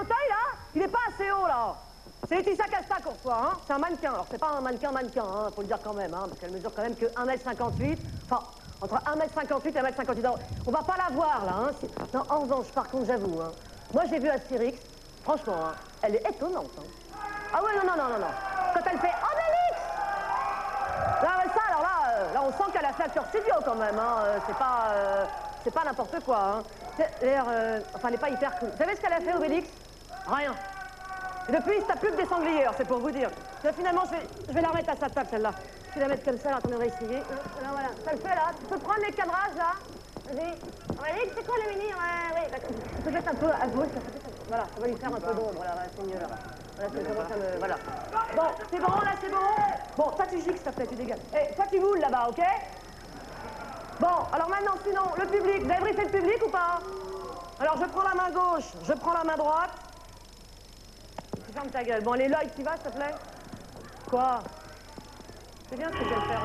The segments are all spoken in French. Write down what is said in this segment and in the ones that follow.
fauteuil, là, il est pas assez haut, là. C'est Laetitia Casta qu'on reçoit, hein. C'est un mannequin. Alors, c'est pas un mannequin, hein, faut le dire quand même, hein, parce qu'elle mesure quand même que 1m58. Enfin, entre 1m58 et 1m58. Alors, on va pas la voir, là, hein. Non, en revanche, par contre, j'avoue, hein. Moi, j'ai vu Astérix. Franchement, hein, elle est étonnante, hein. Ah ouais, non. Quand elle fait Obélix! Là, ouais, ça, alors là, on sent qu'elle a fait acteur studio, quand même, hein. C'est pas n'importe quoi, hein. D'ailleurs, enfin, elle n'est pas hyper cool. Vous savez ce qu'elle a fait, Obélix? Rien. Et depuis, il se tape plus que des sangliers, alors c'est pour vous dire. Là, finalement, je vais la remettre à sa table, celle-là. Je vais la mettre comme ça, là, attendez, on va essayer. Là, voilà. Ça le fait, là. Tu peux prendre les cadrages, là. Vas-y. Obélix, c'est quoi le mini? Ouais, oui. Tu peux mettre un peu à gauche, ça fait ça. Voilà, ça va lui faire un peu d'ombre, là. C'est mieux, là. Voilà, c'est comment ça me... Voilà. Bon, c'est bon, là, c'est bon. Bon, toi, tu gixes, s'il te plaît, tu dégages. Eh, toi, tu boules, là-bas, OK? Bon, alors maintenant, sinon, le public. Vous avez briefé le public ou pas? Alors, je prends la main gauche, je prends la main droite. Tu fermes ta gueule. Bon, allez, l'œil, tu vas, s'il te plaît? Quoi? C'est bien ce que je viens de faire.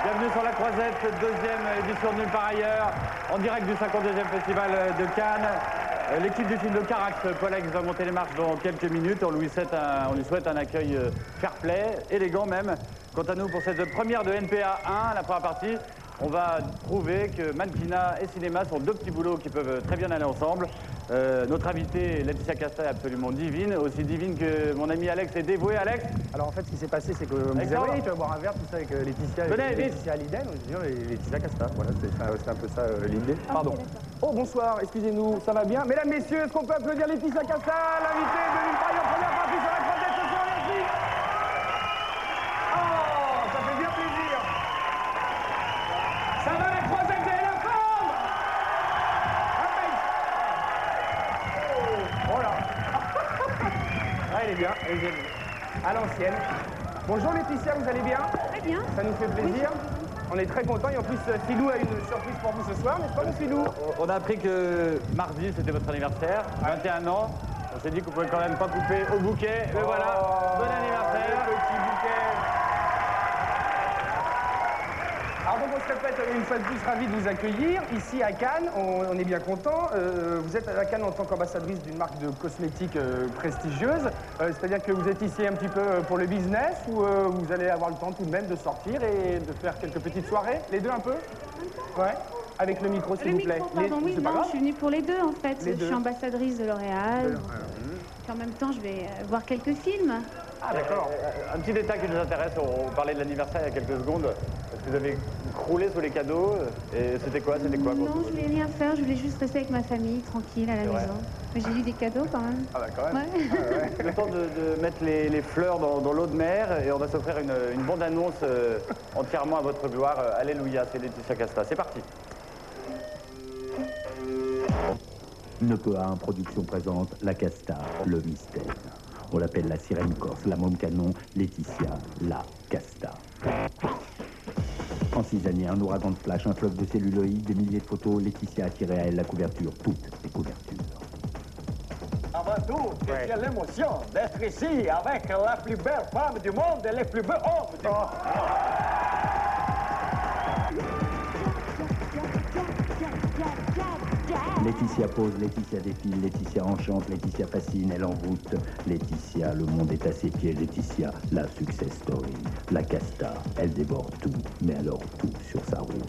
Bienvenue sur la Croisette, deuxième édition de Nulle part ailleurs, en direct du 52e Festival de Cannes. L'équipe du film de Carax, Polex, va monter les marches dans quelques minutes. On lui souhaite un accueil fair-play, élégant même. Quant à nous, pour cette première de NPA 1, la première partie, on va prouver que mannequinat et cinéma sont deux petits boulots qui peuvent très bien aller ensemble. Notre invitée, Laetitia Casta, est absolument divine, aussi divine que mon ami Alex est dévoué. Alex? Alors en fait, ce qui s'est passé, c'est que on me disait, oui, tu vas boire un verre, tout ça, avec Laetitia, Laetitia Hallyden. On se dit, Laetitia Casta, voilà, c'est un peu ça l'idée. Pardon. Oh, bonsoir, excusez-nous, ça va bien? Mesdames, messieurs, est-ce qu'on peut applaudir Laetitia Casta, l'invitée de Nulle part ailleurs, première partie sur la Croisette ce soir, merci. Oh, ça fait bien plaisir. Ça va la Croisette, vous avez la forme? Voilà. Ah, elle est bien, elle est géniale. À l'ancienne. Bonjour Laetitia, vous allez bien? Très bien. Ça nous fait plaisir. On est très contents et en plus Philou a une surprise pour vous ce soir, n'est-ce pas mon Philou? On a appris que mardi c'était votre anniversaire, 21 ans. On s'est dit qu'on pouvait quand même pas couper au bouquet. Mais voilà, bon anniversaire. Petit bouquet. Alors donc on se répète une fois de plus, ravi de vous accueillir ici à Cannes. On est bien content. Vous êtes à Cannes en tant qu'ambassadrice d'une marque de cosmétiques prestigieuse. C'est-à-dire que vous êtes ici un petit peu pour le business ou vous allez avoir le temps tout de même de sortir et de faire quelques petites soirées? Les deux un peu? Ouais. Avec le micro s'il vous plaît. Pardon, oui, non, je suis venue pour les deux en fait. Les Je deux. suis ambassadrice de L'Oréal. Puis en même temps, je vais voir quelques films. Ah d'accord. Un petit détail qui nous intéresse, on parlait de l'anniversaire il y a quelques secondes. Est-ce que vous avez croulé sous les cadeaux? Et c'était quoi? Non, je voulais rien faire. Je voulais juste rester avec ma famille, tranquille, à la maison. Mais j'ai eu des cadeaux quand même. Ah bah quand même. Ouais. Ah, ouais. Le temps de mettre les fleurs dans l'eau de mer et on va s'offrir une bande-annonce entièrement à votre gloire. Alléluia, c'est Laetitia Casta. C'est parti. Nepe A1 Production présente La Casta, le mystère. On l'appelle la sirène corse, la môme canon, Laetitia, la Casta. En 6 années, un ouragan de flash, un fleuve de celluloïdes, des milliers de photos, Laetitia a attiré à elle la couverture, toutes les couvertures. Avant tout, quelle émotion d'être ici avec la plus belle femme du monde et les plus beaux hommes du monde. Laetitia pose, Laetitia défile, Laetitia enchante, Laetitia fascine, elle envoûte. Laetitia, le monde est à ses pieds, Laetitia, la success story. La Casta, elle déborde tout, mais alors tout sur sa route.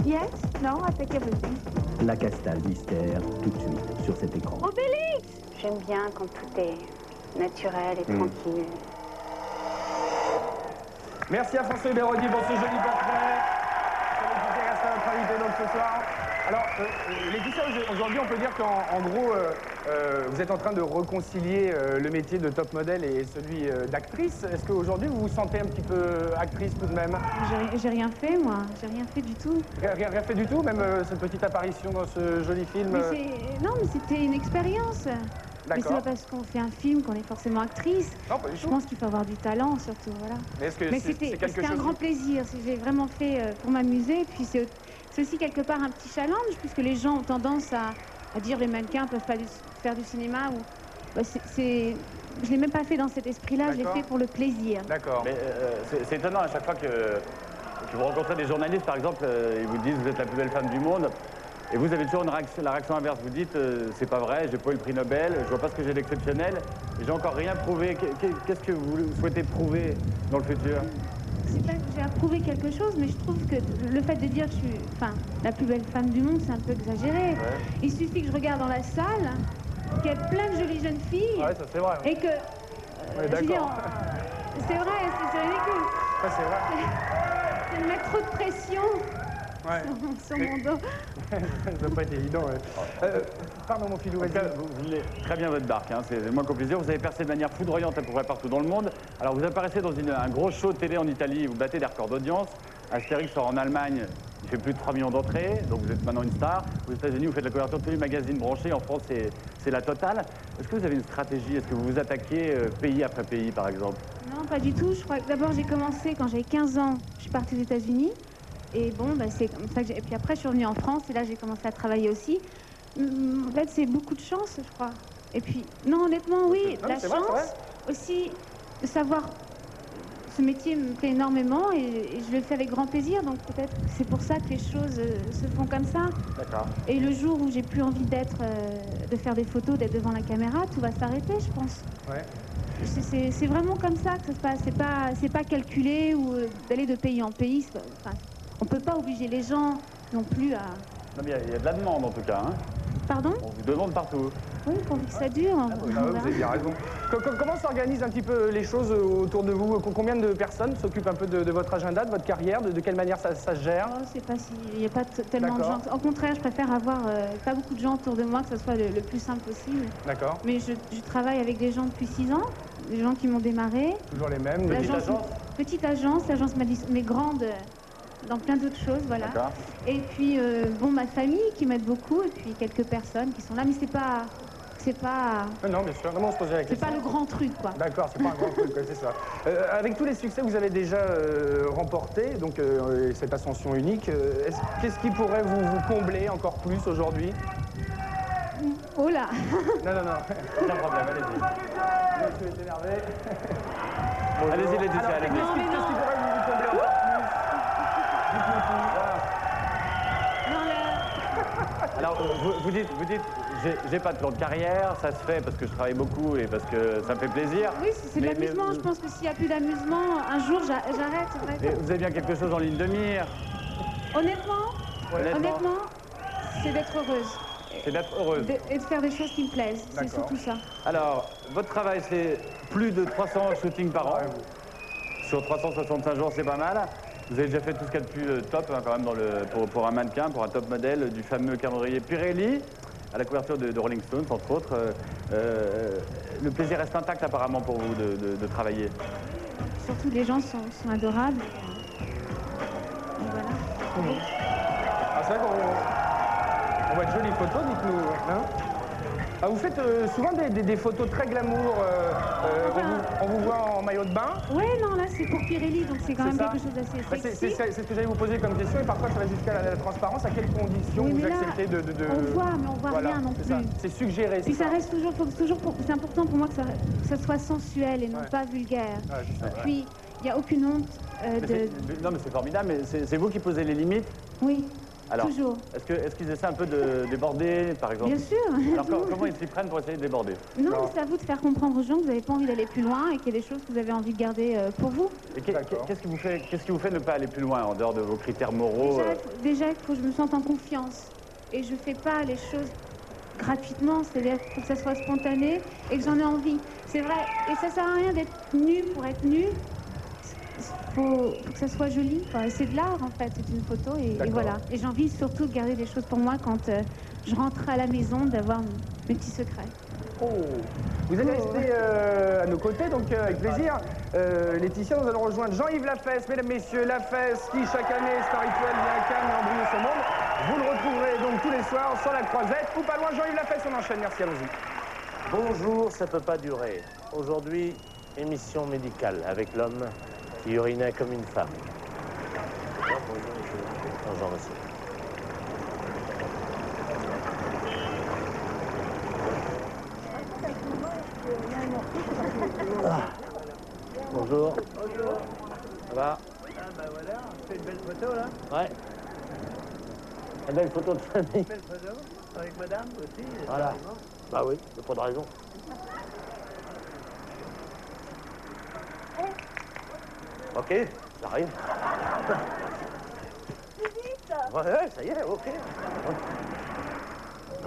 Yes? No, I take everything. La Casta, le mystère, tout de suite, sur cet écran. Obélix! J'aime bien quand tout est naturel et tranquille. Merci à François Berodi pour ce joli portrait. Laetitia Casta, notre invitée donc ce soir. Alors, Laetitia, aujourd'hui, on peut dire qu'en gros, Vous êtes en train de réconcilier le métier de top modèle et celui d'actrice. Est-ce qu'aujourd'hui, vous vous sentez un petit peu actrice tout de même? J'ai rien fait, moi. J'ai rien fait du tout. Rien fait du tout, même cette petite apparition dans ce joli film Non, mais c'était une expérience. Mais c'est pas parce qu'on fait un film qu'on est forcément actrice. Non, pas du tout. Je pense qu'il faut avoir du talent, surtout, voilà. Mais est-ce que Mais c'est quelque chose... c'était un grand plaisir. J'ai vraiment fait pour m'amuser. Puis c'est aussi quelque part un petit challenge, puisque les gens ont tendance à dire les mannequins peuvent pas faire du cinéma. Ou... Bah, je l'ai même pas fait dans cet esprit-là, je l'ai fait pour le plaisir. D'accord. Mais c'est étonnant à chaque fois que vous rencontrez des journalistes, par exemple, ils vous disent vous êtes la plus belle femme du monde. Et vous avez toujours la réaction inverse. Vous dites c'est pas vrai, j'ai pas eu le prix Nobel, je vois pas ce que j'ai d'exceptionnel, et j'ai encore rien prouvé. Qu'est-ce que vous souhaitez prouver dans le futur? C'est pas que j'ai approuvé quelque chose, mais je trouve que le fait de dire que je suis la plus belle femme du monde, c'est un peu exagéré. Ouais. Il suffit que je regarde dans la salle, qu'il y ait plein de jolies jeunes filles, Ouais, ça c'est vrai. et que... je veux dire, c'est vrai, c'est ridicule. Ça c'est vrai. C'est de mettre trop de pression sur mon dos. Ça doit pas être évident. Pardon mon filou, En tout cas, vous voulez très bien votre barque, hein, c'est le moins qu'on puisse dire. Vous avez percé de manière foudroyante à peu près partout dans le monde. Alors vous apparaissez dans un gros show de télé en Italie, vous battez des records d'audience. Astérix sort en Allemagne, il fait plus de 3 millions d'entrées, donc vous êtes maintenant une star. Aux États-Unis, vous faites la couverture de tous les magazines branchés. En France, c'est la totale. Est-ce que vous avez une stratégie? Est-ce que vous vous attaquez pays après pays, par exemple? Non, pas du tout. Je crois que d'abord, j'ai commencé quand j'avais 15 ans. Je suis partie aux États-Unis. Et bon, c'est comme ça que et puis après, je suis revenue en France et là, j'ai commencé à travailler aussi. En fait, c'est beaucoup de chance, je crois. Et puis, non, honnêtement, oui, Non, la c'est chance vrai, c'est vrai. aussi de savoir. Ce métier me plaît énormément et je le fais avec grand plaisir. Donc peut-être que c'est pour ça que les choses se font comme ça. D'accord. Et le jour où j'ai plus envie de faire des photos, d'être devant la caméra, tout va s'arrêter, je pense. Ouais. C'est vraiment comme ça que ça se passe. C'est pas calculé ou d'aller de pays en pays. On peut pas obliger les gens non plus à... Non, mais il y a de la demande en tout cas. Hein. Pardon? On vous demande partout. Oui, pourvu que ça dure. Ah, vous avez bien raison. Comment s'organisent un petit peu les choses autour de vous? Combien de personnes s'occupent un peu de votre agenda, de votre carrière? De quelle manière ça se gère? Oh, c'est pas il n'y a pas tellement de gens. Au contraire, je préfère avoir pas beaucoup de gens autour de moi, que ce soit le plus simple possible. D'accord. Mais je travaille avec des gens depuis 6 ans, des gens qui m'ont démarré. Toujours les mêmes. Petite agence, l'agence Madison, mais grande dans plein d'autres choses, voilà. D'accord. Et puis, bon, ma famille qui m'aide beaucoup, et puis quelques personnes qui sont là, mais c'est pas... Non, bien sûr. Non, on se posait la C'est question. pas le grand truc, quoi. D'accord, c'est pas un grand truc, c'est ça. Avec tous les succès que vous avez déjà remportés, donc cette ascension unique, qu'est-ce qui pourrait vous combler encore plus aujourd'hui? Oh là. Non. Aucun problème, allez-y. Je suis énervé. Allez-y, Laetitia, allez-y. Non, mais Qu'est-ce qui non. pourrait vous combler encore plus? Dites-moi tout. Voilà. Non, Alors, vous dites j'ai pas de plan de carrière, ça se fait parce que je travaille beaucoup et parce que ça me fait plaisir. oui, c'est de Mais- l'amusement. Je pense que s'il n'y a plus d'amusement, un jour, j'arrête. C'est vrai. Et vous avez bien quelque chose en ligne de mire. Honnêtement, c'est d'être heureuse. C'est d'être heureuse. Et de faire des choses qui me plaisent. C'est D'accord. surtout ça. Alors, votre travail, c'est plus de 300 shootings par an. Sur 365 jours, c'est pas mal. Vous avez déjà fait tout ce qu'il y a de plus top, hein, quand même, pour un mannequin, pour un top modèle, du fameux calendrier Pirelli, à la couverture de Rolling Stones, entre autres. Le plaisir reste intact, apparemment, pour vous, de travailler. Surtout, les gens sont adorables. Et voilà. Ah, c'est vrai qu'on voit de jolies photos, dites-nous. Hein? Ah, vous faites souvent des photos très glamour. On vous voit en maillot de bain. Ouais, non, là, c'est pour Pirelli, donc c'est quand même ça. quelque chose d'assez Bah, sexy. c'est ce que j'allais vous poser comme question, et parfois ça va jusqu'à la transparence. À quelles conditions Oui, vous mais là, acceptez de... on voit, mais on voit Voilà, rien non c'est ça. plus. C'est suggéré, c'est Puis ça ça. reste toujours, c'est important pour moi que ça soit sensuel et non Ouais. pas vulgaire. Ah, je sais, ouais. Puis, il n'y a aucune honte Non, mais c'est formidable, mais c'est vous qui posez les limites. Oui, Alors, toujours. est-ce qu'ils essaient un peu de déborder, par exemple? Bien sûr. Alors, comment ils s'y prennent pour essayer de déborder? Non, mais c'est à vous de faire comprendre aux gens que vous n'avez pas envie d'aller plus loin et qu'il y a des choses que vous avez envie de garder pour vous. Et D'accord. qu'est-ce qui vous fait ne pas aller plus loin, en dehors de vos critères moraux? Déjà, il faut que je me sente en confiance. Et je ne fais pas les choses gratuitement, c'est-à-dire qu'il faut que ça soit spontané et que j'en ai envie. C'est vrai, et ça sert à rien d'être nu pour être nu. Faut que ça soit joli, quoi. C'est de l'art en fait, c'est une photo et D'accord. voilà. Et j'ai envie surtout de garder des choses pour moi quand je rentre à la maison, d'avoir mes petits secrets. Oh. Vous allez rester à nos côtés, donc avec plaisir. Laetitia, nous allons rejoindre Jean-Yves Lafesse, mesdames, messieurs, Lafesse, qui chaque année, c'est un rituel, vient à Cannes et embrouille ce monde. Vous le retrouverez donc tous les soirs sur la Croisette, ou pas loin. Jean-Yves Lafesse, on enchaîne, merci, allons-y. Bonjour, ça peut pas durer. Aujourd'hui, émission médicale avec l'homme qui urinait comme une femme. Bonjour, monsieur. Ah. Bonjour. Bonjour. Ça va? Ah bah voilà, on fait une belle photo là. Ouais. Une belle photo de famille. Une belle photo, avec madame aussi. Voilà. Bah oui, il n'y a pas de raison. Ok, j'arrive. Ouais, ça y est, ok.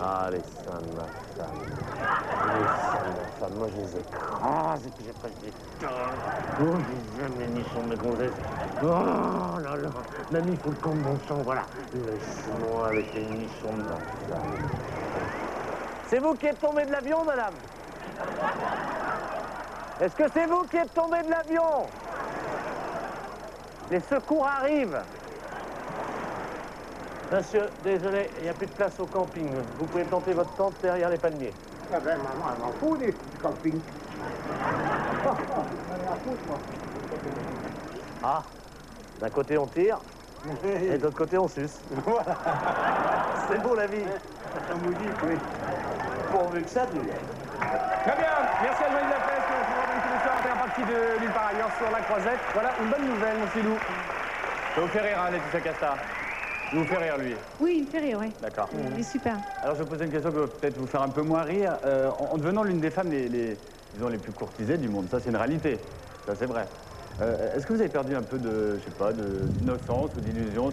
Ah, les seins de ma femme. Les seins de ma femme, moi je les écrase et puis j'ai presque des torts. Oh, j'aime les nichons de mes gonzesses. Oh là là, mamie, il faut le camp de bon sang, voilà. Laisse-moi avec les nichons de ma femme. C'est vous qui êtes tombé de l'avion, madame? Est-ce que c'est vous qui êtes tombé de l'avion? Les secours arrivent. Monsieur, désolé, il n'y a plus de place au camping. Vous pouvez planter votre tente derrière les palmiers. Ah ben, maman, elle m'en fout du camping. Ah, d'un côté on tire, et de l'autre côté on suce. Voilà. C'est beau la vie. Comme vous dites, oui. Pourvu que ça dure. Très bien, merci à Jean-Yves Lafesse, qui va se tous les soirs en première partie de Nulle part ailleurs sur la Croisette. Voilà une bonne nouvelle, mon Philou. Ça vous fait rire, hein, Laetitia Casta? Il vous fait rire, lui? Oui, il me fait rire, oui. D'accord. Il est super. Alors, je vais poser une question qui va peut-être vous faire un peu moins rire. En devenant l'une des femmes disons, les plus courtisées du monde, ça, c'est une réalité. Ça, c'est vrai. Est-ce que vous avez perdu un peu de, je sais pas, d'innocence ou d'illusion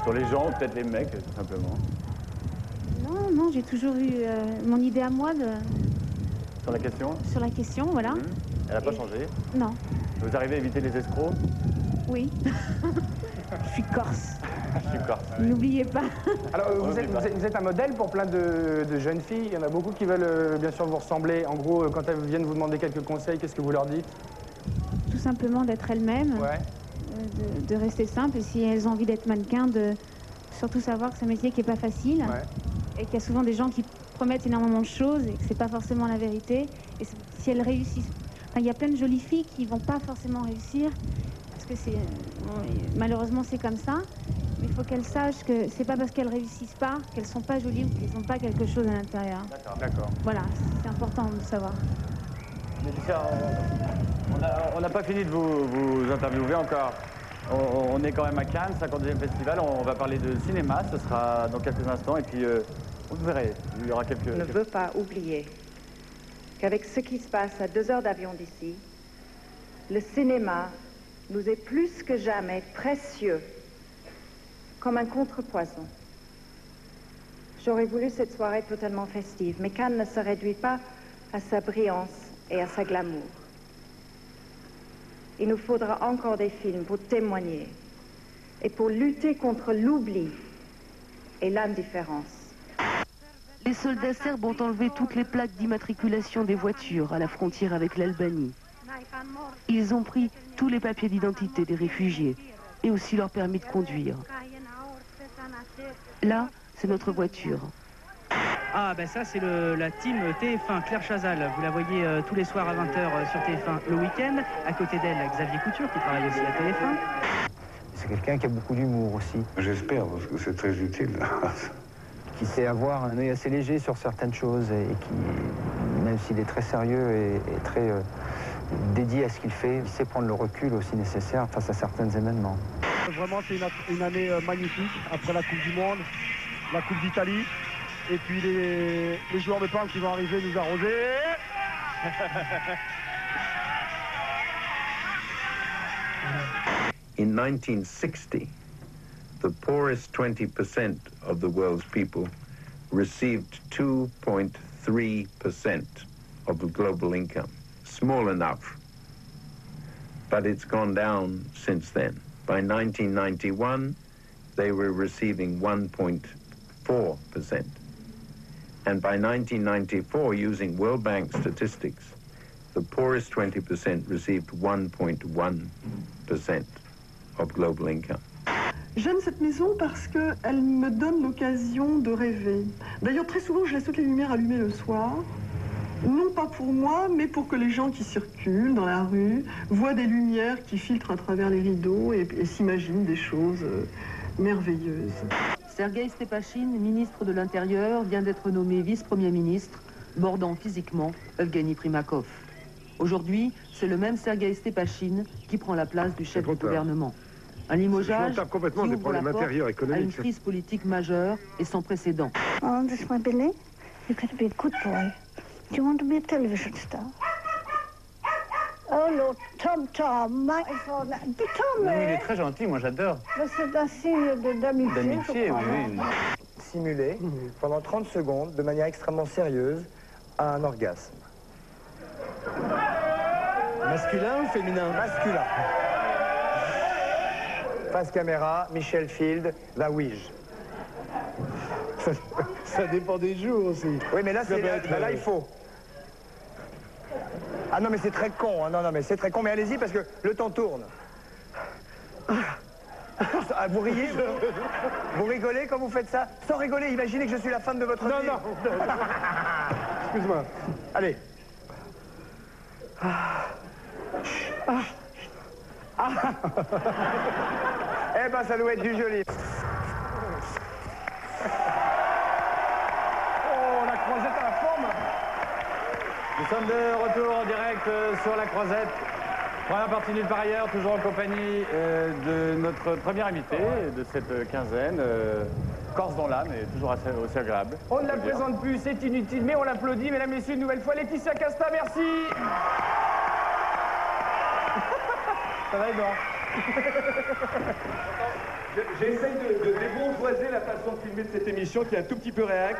sur les gens, peut-être les mecs, tout simplement? Non, non, j'ai toujours eu mon idée à moi Sur la question? sur la question, voilà. Elle n'a pas changé? Non, Vous arrivez à éviter les escrocs? oui. Je suis corse. Je suis corse. N'oubliez pas. Alors, vous êtes un modèle pour plein de jeunes filles. Il y en a beaucoup qui veulent bien sûr vous ressembler. En gros, quand elles viennent vous demander quelques conseils, qu'est-ce que vous leur dites? Tout simplement d'être elles-mêmes, Ouais. de rester simple. Et si elles ont envie d'être mannequins, de surtout savoir que c'est un métier qui n'est pas facile. Ouais. Et qu'il y a souvent des gens qui promettent énormément de choses et que c'est pas forcément la vérité. Et si elles réussissent... Enfin, il y a plein de jolies filles qui vont pas forcément réussir. Parce que c'est... malheureusement, c'est comme ça. Mais il faut qu'elles sachent que c'est pas parce qu'elles réussissent pas qu'elles sont pas jolies ou qu'elles n'ont pas quelque chose à l'intérieur. D'accord. Voilà, c'est important de savoir. Laetitia, on n'a pas fini de vous interviewer encore. On est quand même à Cannes, 52e festival. On va parler de cinéma. Ce sera dans quelques instants. Et puis, vous verrez, il y aura quelques... Je ne veux pas oublier qu'avec ce qui se passe à 2 heures d'avion d'ici, le cinéma nous est plus que jamais précieux, comme un contrepoison. J'aurais voulu cette soirée totalement festive, mais Cannes ne se réduit pas à sa brillance et à sa glamour. Il nous faudra encore des films pour témoigner et pour lutter contre l'oubli et l'indifférence. Les soldats serbes ont enlevé toutes les plaques d'immatriculation des voitures à la frontière avec l'Albanie. Ils ont pris tous les papiers d'identité des réfugiés et aussi leur permis de conduire. Là, c'est notre voiture. Ah ben ça c'est la team TF1, Claire Chazal, vous la voyez tous les soirs à 20h sur TF1 le week-end. À côté d'elle, Xavier Couture qui travaille aussi à TF1. C'est quelqu'un qui a beaucoup d'humour aussi. J'espère, parce que c'est très utile. Qui sait avoir un œil assez léger sur certaines choses et qui, même s'il est très sérieux et très dédié à ce qu'il fait, il sait prendre le recul aussi nécessaire face à certains événements. Vraiment c'est une année magnifique, après la Coupe du Monde, la Coupe d'Italie. Et puis les joueurs de Parme qui vont arriver nous arroser. In 1960, the poorest 20% of the world's people received 2.3% of the global income. Small enough, but it's gone down since then. By 1991, they were receiving 1.4%. And by 1994, using World Bank statistics, the poorest 20% received 1.1% of global income. J'aime cette maison parce qu'elle me donne l'occasion de rêver. D'ailleurs, très souvent, je laisse toutes les lumières allumées le soir. Non pas pour moi, mais pour que les gens qui circulent dans la rue voient des lumières qui filtrent à travers les rideaux et s'imaginent des choses merveilleuses. Sergueï Stepachine, ministre de l'Intérieur, vient d'être nommé vice-premier ministre, bordant physiquement Evgeny Primakov. Aujourd'hui, c'est le même Sergueï Stepachine qui prend la place du chef du gouvernement. Un limogeage qui ouvre la porte à une crise politique majeure et sans précédent. Oh, this is my Billy. You're going to be a good boy. Do you want to be a television star? Oh non, Tom, my phone. Tom, non, il est très gentil, moi j'adore. C'est un signe d'amitié. D'amitié, oui. Simuler pendant 30 secondes, de manière extrêmement sérieuse, un orgasme. Masculin ou féminin? Masculin. Face caméra, Michel Field, la Ouija. Ça dépend des jours aussi. Oui, mais là, là il faut. Ah non, mais c'est très con. Hein. Non, mais c'est très con. Mais allez-y, parce que le temps tourne. Ah, vous riez vous rigolez quand vous faites ça? Sans rigoler, imaginez que je suis la femme de votre vie. Non. Excuse-moi. Allez. Eh ben, ça doit être du joli. La croisette à la forme. Nous sommes de retour en direct sur la croisette. Première partie nulle par ailleurs, toujours en compagnie de notre première invitée de cette quinzaine, Corse dans l'âme, et toujours aussi agréable. On ne la présente plus, c'est inutile, mais on l'applaudit. Mesdames, Messieurs, une nouvelle fois, Laetitia Casta, merci. Ça va, Edouard? J'essaye de débourgeoiser la façon de filmer de cette émission qui est un tout petit peu réac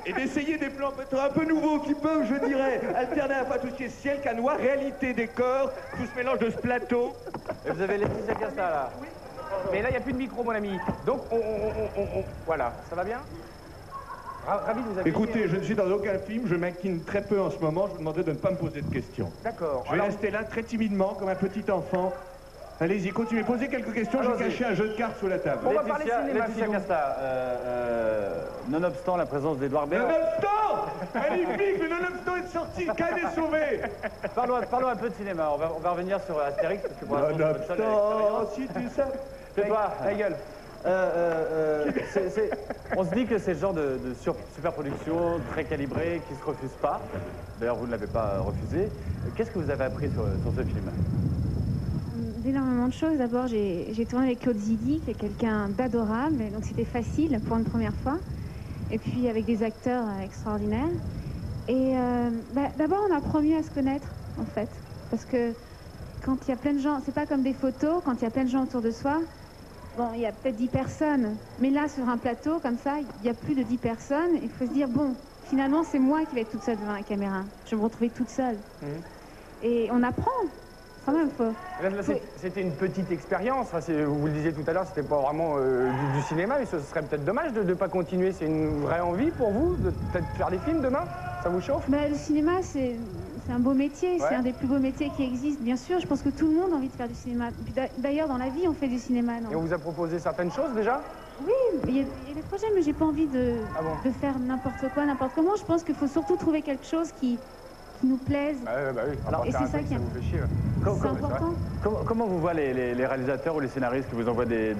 et d'essayer des plans peut-être un peu nouveaux qui peuvent, je dirais, alterner à la fois tout ce qui est ciel, canois, réalité, décor, tout ce mélange de ce plateau. Et vous avez Laetitia Casta là. Oui. Mais là, il n'y a plus de micro, mon ami. Donc, voilà, ça va bien? Ravi de vous accueillir. Écoutez, je ne suis dans aucun film, je m'incline très peu en ce moment, je vous demanderai de ne pas me poser de questions. D'accord. Je vais rester là très timidement, comme un petit enfant. Allez-y, continuez, posez quelques questions, j'ai caché un jeu de cartes sous la table. On va parler cinéma, Laetitia Casta, nonobstant la présence d'Edouard Baird... Nonobstant! Magnifique, le nonobstant est sorti, Cannes est sauvé! Parlons un peu de cinéma, on va revenir sur Astérix, parce que pour l'instant, nonobstant, si tu sais... Tais-toi, ta gueule. On se dit que c'est le genre de superproduction très calibrée qui ne se refuse pas. D'ailleurs, vous ne l'avez pas refusé. Qu'est-ce que vous avez appris sur ce film? D'énormément de choses. D'abord, j'ai tourné avec Claude Zidi, qui est quelqu'un d'adorable, donc c'était facile pour une première fois. Et puis avec des acteurs extraordinaires. Et d'abord, on apprend mieux à se connaître, en fait. Parce que quand il y a plein de gens, c'est pas comme des photos, quand il y a plein de gens autour de soi, bon, il y a peut-être 10 personnes. Mais là, sur un plateau, comme ça, il y a plus de 10 personnes. Il faut se dire, bon, finalement, c'est moi qui vais être toute seule devant la caméra. Je vais me retrouver toute seule. Et on apprend. Quand même, C'était une petite expérience. Enfin, vous le disiez tout à l'heure, c'était pas vraiment du cinéma, mais ce serait peut-être dommage de ne pas continuer. C'est une vraie envie pour vous de peut-être faire des films demain? Ça vous chauffe? Le cinéma, c'est un beau métier. Ouais. C'est un des plus beaux métiers qui existent. Bien sûr, je pense que tout le monde a envie de faire du cinéma. D'ailleurs, dans la vie, on fait du cinéma. Non? Et on vous a proposé certaines choses déjà? Oui, il y a des projets, mais j'ai pas envie de faire n'importe quoi, n'importe comment. Je pense qu'il faut surtout trouver quelque chose qui nous plaisent. Oui. Alors, et c'est ça qui est important. Comment vous voient les réalisateurs ou les scénaristes qui vous envoient des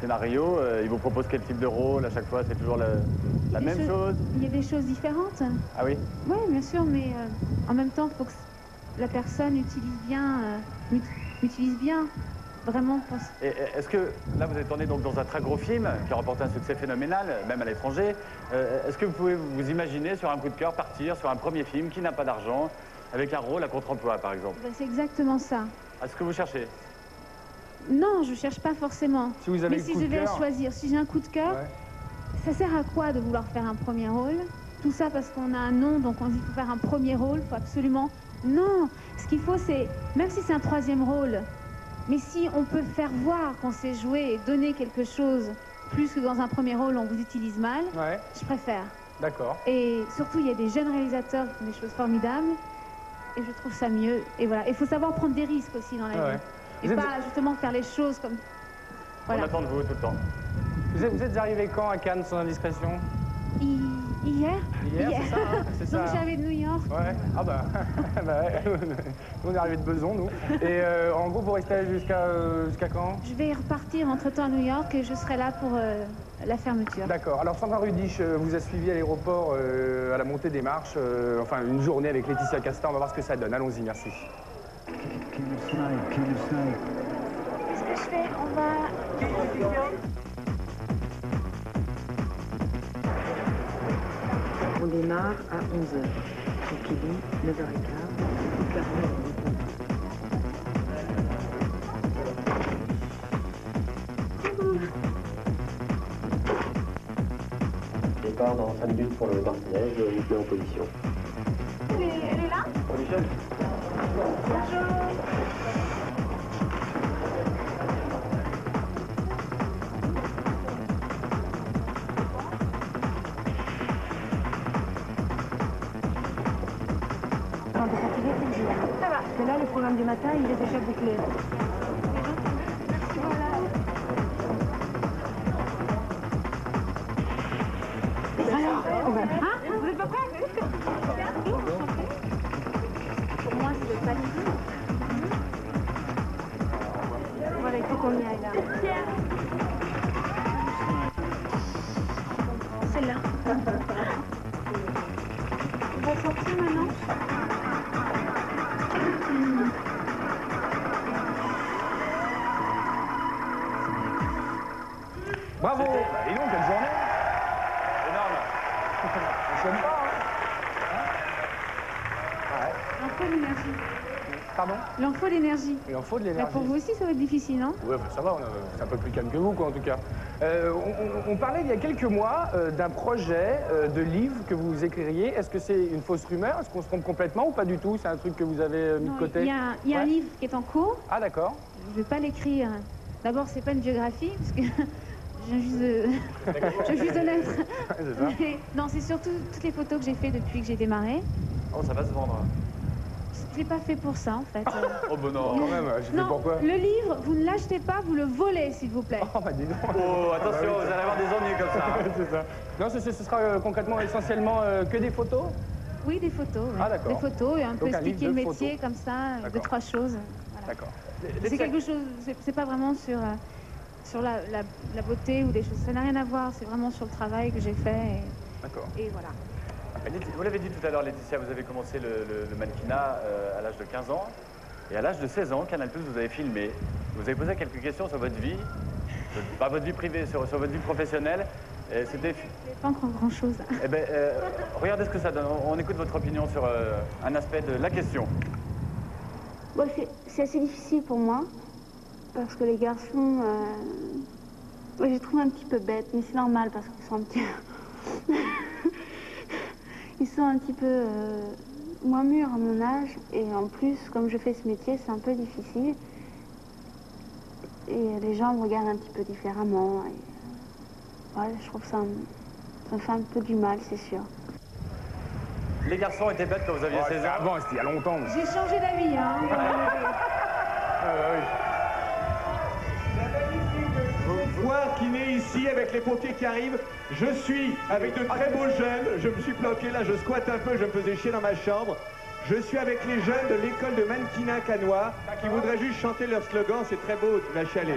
scénarios? Ils vous proposent quel type de rôle? À chaque fois, c'est toujours la même chose? Il y a des choses différentes. Ah oui? Oui, bien sûr, mais en même temps, il faut que la personne utilise bien. Vraiment. Est-ce que, là vous êtes tourné donc dans un très gros film qui a remporté un succès phénoménal, même à l'étranger. Est-ce que vous pouvez vous imaginer sur un coup de cœur partir sur un premier film qui n'a pas d'argent, avec un rôle à contre-emploi par exemple? C'est exactement ça. Est-ce que vous cherchez? Non, je ne cherche pas forcément. Si vous avez mais si je devais choisir, si j'ai un coup de cœur, ça sert à quoi de vouloir faire un premier rôle? Tout ça parce qu'on a un nom, donc on dit qu'il faut faire un premier rôle, il faut absolument... Non, ce qu'il faut c'est, même si c'est un troisième rôle, mais si on peut faire voir qu'on sait jouer et donner quelque chose, plus que dans un premier rôle, on vous utilise mal, je préfère. D'accord. Et surtout, il y a des jeunes réalisateurs qui font des choses formidables. Et je trouve ça mieux. Et voilà, il faut savoir prendre des risques aussi dans la vie. Et pas justement faire les choses comme... Voilà. On attend de vous tout le temps. Vous êtes arrivé quand à Cannes, sans indiscrétion? Hier. Hier, c'est ça, hein, c'est ça. Donc j'arrivais de New York. Ouais. Ah bah, ouais. On est arrivé de Besançon, nous. Et en gros, vous restez jusqu'à quand? Je vais repartir entre-temps à New York et je serai là pour la fermeture. D'accord. Alors Sandra Rudich vous a suivi à l'aéroport à la montée des marches, enfin une journée avec Laetitia Casta. On va voir ce que ça donne. Allons-y, merci. Qu'est-ce que je fais? On va... On démarre à 11h. Donc il est 9h15. Départ dans 5 minutes pour le Martinez, je vous mets en position. Elle est là? Position. Bonjour. Ça va, parce que là, le programme du matin, il est déjà bouclé. Alors, hein? Vous êtes pas prêts? Pour moi, c'est le panier. Voilà, il faut qu'on y aille là. C'est là. On va sortir maintenant. Bravo! Et donc, quelle journée! Énorme. On s'aime pas, hein? Il en faut de l'énergie. Pardon? Il en faut de l'énergie. Il en faut de Bah, l'énergie. pour vous aussi, ça va être difficile, non? Ouais, bah, ça va, c'est un peu plus calme que vous, quoi, en tout cas. On parlait il y a quelques mois d'un projet de livre que vous écririez. Est-ce que c'est une fausse rumeur? Est-ce qu'on se trompe complètement ou pas du tout? C'est un truc que vous avez mis de côté? Il y a un livre qui est en cours. Ah, d'accord. Je ne vais pas l'écrire. D'abord, c'est pas une biographie, parce que je viens juste de naître. C'est ça. Mais non, c'est surtout toutes les photos que j'ai faites depuis que j'ai démarré. Oh, ça va se vendre. Je l'ai pas fait pour ça, en fait. Oh, bon, non. Quand même, j'ai fait pourquoi? Le livre, vous ne l'achetez pas, vous le volez, s'il vous plaît. Oh, bah dis donc. Oh, attention, Ah, oui. vous allez avoir des ennuis comme ça. Hein. C'est ça. Non, ce sera concrètement essentiellement que des photos? Oui, des photos. Ouais. Ah, d'accord. Des photos et un peu Donc, un expliquer livre le de métier photos. comme ça, deux, D'accord. trois choses. Voilà. D'accord. C'est quelque chose, c'est pas vraiment sur la beauté ou des choses. Ça n'a rien à voir, c'est vraiment sur le travail que j'ai fait. D'accord. Et voilà. Vous l'avez dit tout à l'heure, Laetitia, vous avez commencé le mannequinat à l'âge de 15 ans. Et à l'âge de 16 ans, Canal+, vous avez filmé. Vous avez posé quelques questions sur votre vie, pas votre vie privée, sur votre vie professionnelle. Et c'était... Pas encore grand-chose. Eh ben, regardez ce que ça donne. On écoute votre opinion sur un aspect de la question. Bon, c'est assez difficile pour moi, parce que les garçons, je les trouve un petit peu bêtes, mais c'est normal parce qu'ils sont un petit... Ils sont un petit peu moins mûrs à mon âge, et en plus, comme je fais ce métier, c'est un peu difficile. Et les gens me regardent un petit peu différemment. Et, ouais, je trouve ça me fait un peu du mal, c'est sûr. Les garçons étaient bêtes quand vous aviez 16 ans. Avant, c'était il y a longtemps. J'ai changé d'avis, hein. Voir qui naît ici avec les pompiers qui arrivent. Je suis avec de très beaux jeunes. Je me suis planqué là, je squatte un peu, je me faisais chier dans ma chambre. Je suis avec les jeunes de l'école de mannequinat cannois qui voudraient juste chanter leur slogan. C'est très beau, tu vas chialer.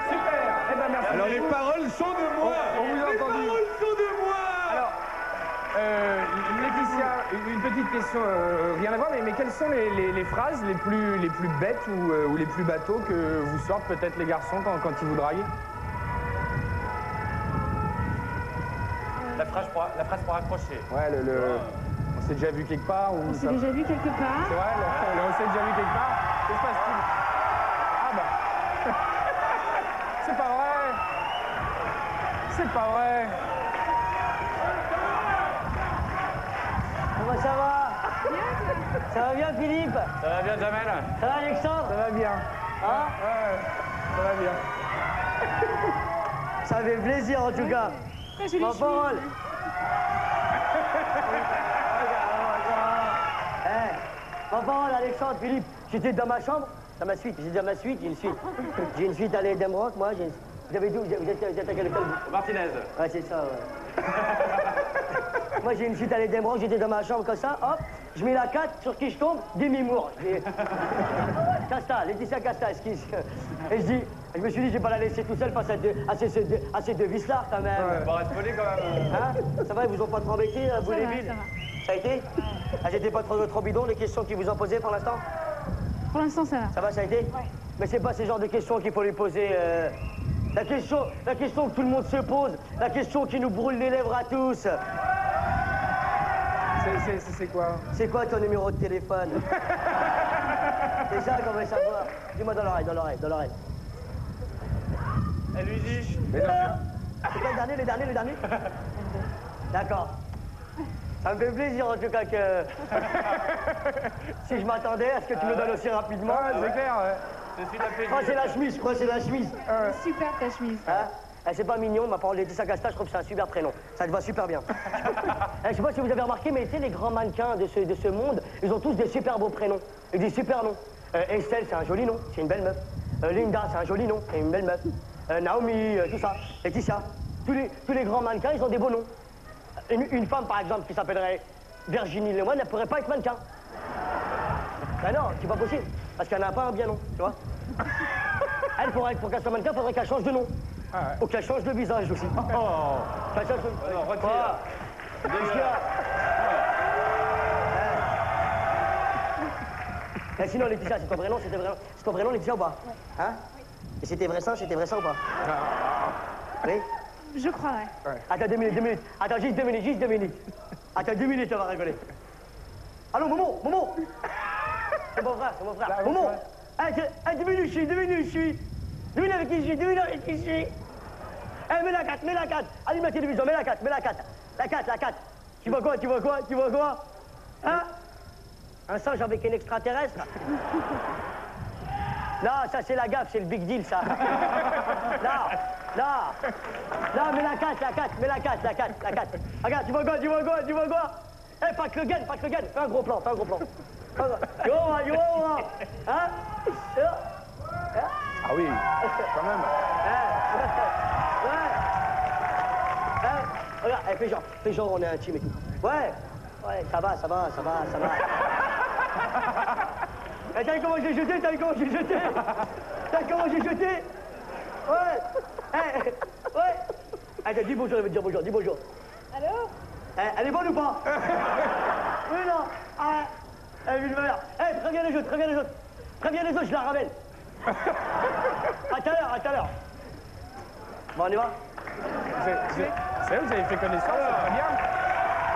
Super. Eh ben, merci. Alors les paroles sont de moi. On vous a Les entendu. paroles sont de moi. Alors, Laetitia, une petite question, rien à voir, mais quelles sont les phrases les plus bêtes ou les plus bateaux que vous sortent peut-être les garçons quand ils vous draguent? La phrase pour accrocher. Ouais, on s'est déjà vu quelque part ou On s'est déjà vu quelque part. C'est vrai, on s'est déjà vu quelque part. Que se passe-t-il? Ah bah. C'est pas vrai. C'est pas vrai. Comment ça va? Ça va bien, Philippe? Ça va bien, Jamel? Ça va, Alexandre? Ça va bien. Hein? Ouais, ça va bien. Ça fait plaisir en tout cas. Ma parole. Ma parole, Alexandre, Philippe, j'étais dans ma chambre, dans ma suite, j'étais dans ma suite, j'ai une suite. J'ai une suite à l'Edinburgh, moi, vous avez d'où? Vous êtes à quel école? Martinez. Ouais, c'est ça, ouais. Moi, j'ai une suite à l'Edinburgh, j'étais dans ma chambre comme ça, hop, je mets la 4, sur qui je tombe? Demi-Moore. Casta, Laetitia Casta, esquisse. Et je me suis dit, je vais pas la laisser tout seule face à ces deux vislards quand même. Ouais, bon, reste poli quand même. Hein? Ça va, ils vous ont pas trop embêté, vous les villes? Ça a été? Ah, j'étais pas trop bidon, les questions qu'ils vous ont posées pour l'instant? Pour l'instant, ça va. Ça va, ça a été? Ouais. Mais c'est pas ce genre de questions qu'il faut lui poser. La question que tout le monde se pose, la question qui nous brûle les lèvres à tous. C'est quoi? C'est quoi ton numéro de téléphone? C'est ça qu'on veut savoir. Dis-moi dans l'oreille. Elle lui dit. C'est quoi le dernier? D'accord. Ça me fait plaisir en tout cas que... si je m'attendais à ce que tu me donnes aussi rapidement. Ah, c'est clair, ouais. Je crois que c'est la chemise, Super ta chemise. Hein? C'est pas mignon, ma parole Laetitia Casta, je trouve que c'est un super prénom. Ça te va super bien. Je sais pas si vous avez remarqué, mais tu sais, les grands mannequins de ce monde, ils ont tous des super beaux prénoms et des super noms. Estelle, c'est un joli nom, c'est une belle meuf. Linda, c'est un joli nom, c'est une belle meuf. Naomi, tout ça. Laetitia. Tous les grands mannequins, ils ont des beaux noms. Une femme, par exemple, qui s'appellerait Virginie Lemoine, elle pourrait pas être mannequin. Ben non, c'est pas possible. Parce qu'elle n'a pas un bien nom, tu vois. Elle, pour qu'elle soit mannequin, il faudrait qu'elle change de nom. Ah ouais. Ou qu'elle change de visage aussi. Oh. Qu'elle change de... Non, retire. Qu'est-ce qu'il y a? Sinon, Laetitia, c'est ton vrai nom, c'est ton vrai nom, Laetitia, ou pas? Ouais. Hein? Et c'était vrai ça ou pas? Oui? Je crois, ouais. Attends, 2 minutes. Attends, juste 2 minutes. Attends, 2 minutes, on va rigoler. Allô, Momo? C'est mon frère. Là, Momo! 2 minutes, je suis. Devine avec qui je suis. Eh, mets la 4. Allume la télévision, mets la 4. La 4. Tu vois quoi? Hein? Un singe avec un extraterrestre? Non, ça c'est la gaffe, c'est le big deal, ça. Non, mets la 4. Regarde, tu vois quoi? Eh, pas que le gun. Fais un gros plan. Tu vois, hein? Ah oui, quand même. Regarde, fais genre, on est intime et tout. Ouais, ça va. Eh, t'as vu comment j'ai jeté? Ouais. Eh, dis bonjour, elle veut te dire bonjour, dis bonjour. Allô? Elle est bonne ou pas? Oui, non. Elle est mère. Eh, préviens les autres, je la ramène. À tout à l'heure. Bon, on y va? Vous avez fait connaissance, c'est très bien.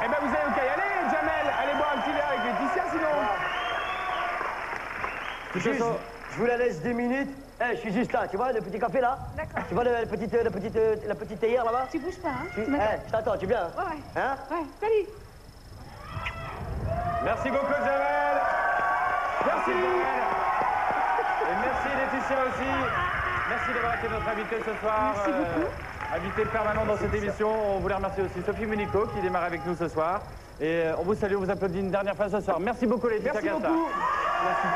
Eh ben, vous avez qu'à y aller, Jamel. Allez boire un petit verre avec Laetitia, sinon. Je vous la laisse 2 minutes. Eh, je suis juste là, tu vois, le petit café là? D'accord. Tu vois la petite théière là-bas? Tu bouges pas, hein? Je t'attends, tu viens? Ouais. Hein? Ouais, salut. Merci beaucoup, Jamel. Merci. Et merci Laetitia aussi. Merci d'avoir été notre invité ce soir. Merci beaucoup. Invité permanent dans cette émission. On voulait remercier aussi Sophie Munico qui démarre avec nous ce soir. Et on vous salue, on vous applaudit une dernière fois ce soir. Merci beaucoup Laetitia Casta. Merci beaucoup. Merci.